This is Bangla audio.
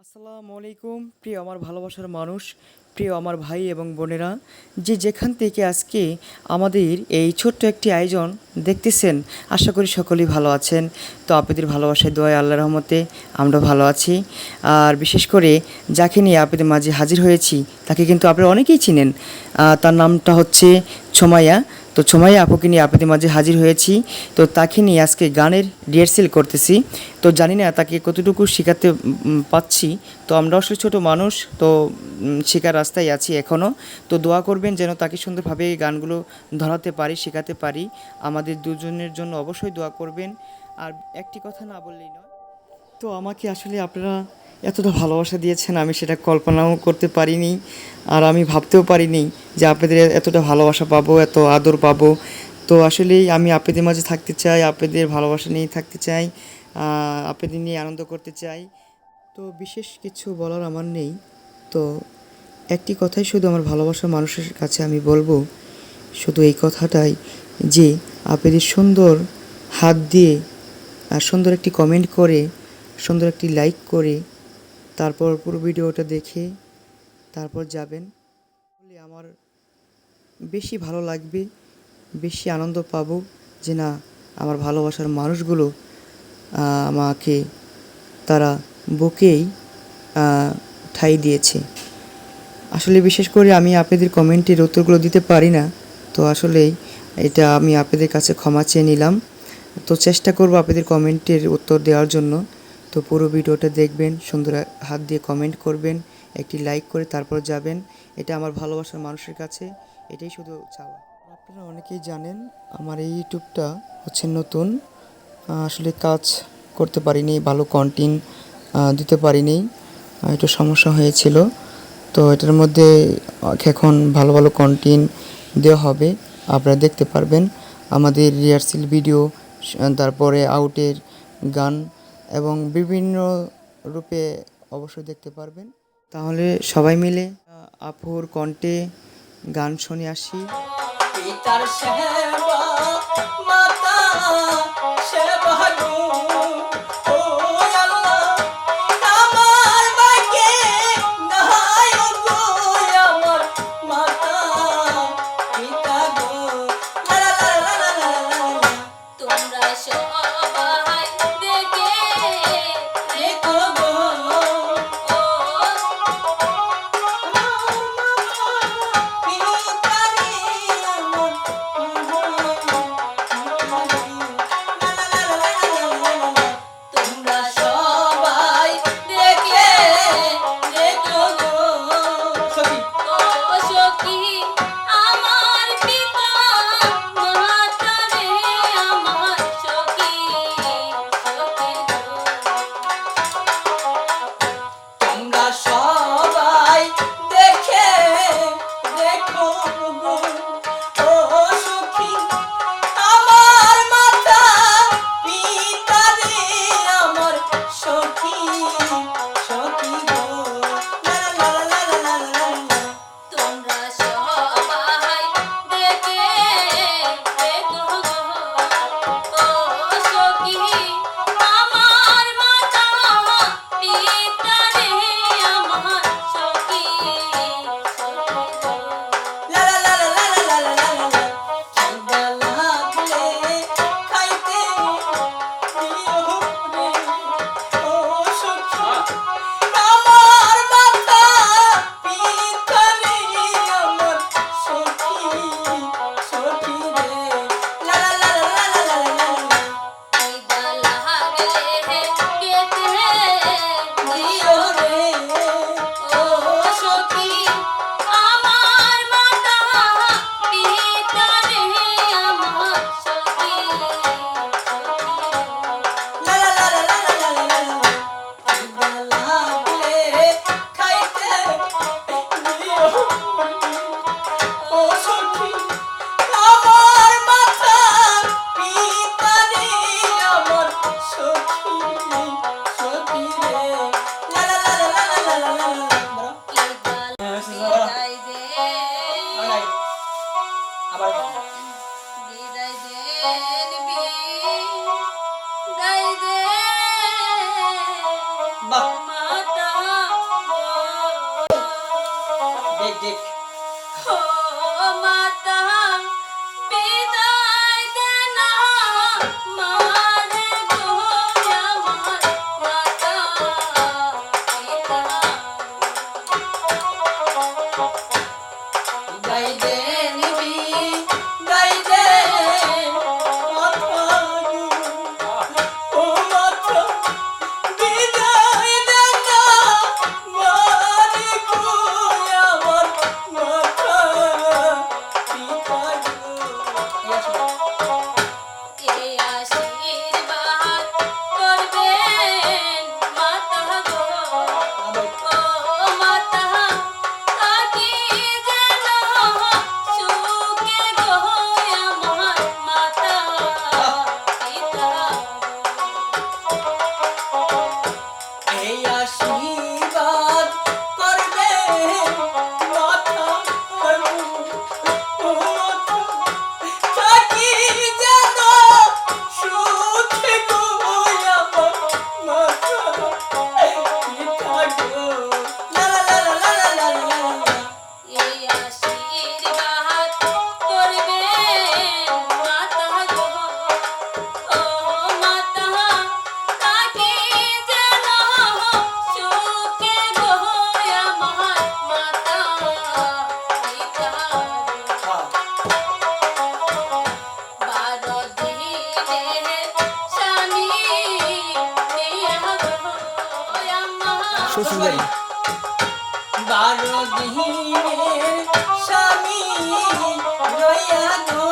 আসসালামু আলাইকুম প্রিয় আমার ভালোবাসার মানুষ, প্রিয় আমার ভাই এবং বোনেরা, যে যেখান থেকে আজকে আমাদের এই ছোট্ট একটি আয়োজন দেখতেছেন, আশা করি সকলেই ভালো আছেন। তো আপনাদের ভালোবাসায় দোয়ায় আল্লাহর রহমতে আমরা ভালো আছি। আর বিশেষ করে যাকে নিয়ে আপনাদের মাঝে হাজির হয়েছি তাকে কিন্তু আপনারা অনেকেই চিনেন। তার নামটা হচ্ছে ছমাইয়া। তো ছমাইয়া আপুকে নিয়ে আপনাদের মাঝে হাজির হয়েছি। তো তাকে নিয়ে আজকে গানের রিহার্সেল করতেছি। তো জানি না তাকে কতটুকু শেখাতে পাচ্ছি। তো আমরা আসলে ছোটো মানুষ, তো শেখার রাস্তায় আছি এখনও। তো দোয়া করবেন যেন তাকে সুন্দরভাবে এই গানগুলো ধরাতে পারি, শেখাতে পারি। আমাদের দুজনের জন্য অবশ্যই দোয়া করবেন। আর একটি কথা না বললেই নয়, তো আমাকে আসলে আপনারা এতটা ভালোবাসা দিয়েছেন, আমি সেটা কল্পনাও করতে পারিনি। আর আমি ভাবতেও পারিনি যে আপনাদের এতটা ভালোবাসা পাবো, এত আদর পাবো। তো আসলেই আমি আপনাদের মাঝে থাকতে চাই, আপনাদের ভালোবাসা নিয়েই থাকতে চাই, আপনাদের নিয়ে আনন্দ করতে চাই। তো বিশেষ কিছু বলার আমার নেই। তো একটি কথাই শুধু আমার ভালোবাসার মানুষের কাছে আমি বলবো, শুধু এই কথাটাই, যে আপনাদের সুন্দর হাত দিয়ে আর সুন্দর একটি কমেন্ট করে, সুন্দর একটি লাইক করে, তারপর পুরো ভিডিওটা দেখে তারপর যাবেন, তাহলে আমার বেশি ভালো লাগবে, বেশি আনন্দ পাবো। যে না, আমার ভালোবাসার মানুষগুলো আমাকে তারা বুকেই ঠাঁই দিয়েছে। আসলে বিশেষ করে আমি আপনাদের কমেন্টের উত্তরগুলো দিতে পারি না। তো আসলেই এটা আমি আপনাদের কাছে ক্ষমা চেয়ে নিলাম। তো চেষ্টা করব আপনাদের কমেন্টের উত্তর দেওয়ার জন্য। তো পুরো ভিডিওটা দেখবেন, সুন্দর হাত দিয়ে কমেন্ট করবেন, একটি লাইক করে তারপর যাবেন। এটা আমার ভালোবাসার মানুষের কাছে এটাই শুধু চাওয়া। আপনারা অনেকেই জানেন আমার এই ইউটিউবটা হচ্ছে নতুন। আসলে কাজ করতে পারিনি, ভালো কন্টেন্ট দিতে পারিনি, একটু সমস্যা হয়েছিল। তো এটার মধ্যে এখন ভালো ভালো কন্টেন্ট দেওয়া হবে, আপনারা দেখতে পারবেন। আমাদের রিহার্সেল ভিডিও, তারপরে আউটের গান এবং বিভিন্ন রূপে অবশ্যই দেখতে পারবেন। তাহলে সবাই মিলে আপুর কণ্ঠে গান শুনে আসি। পিতার সেবা মাতা সেবা গো, ও আল্লাহ আমার ভাগ্যে নাই গো, আমার মাতা পিতা গো, লা লা লা লা লা লা। তোমরা সবাই দেখে দেখো গো, ও সুন্দরী। 12 দিনের স্বামী লইয়া গো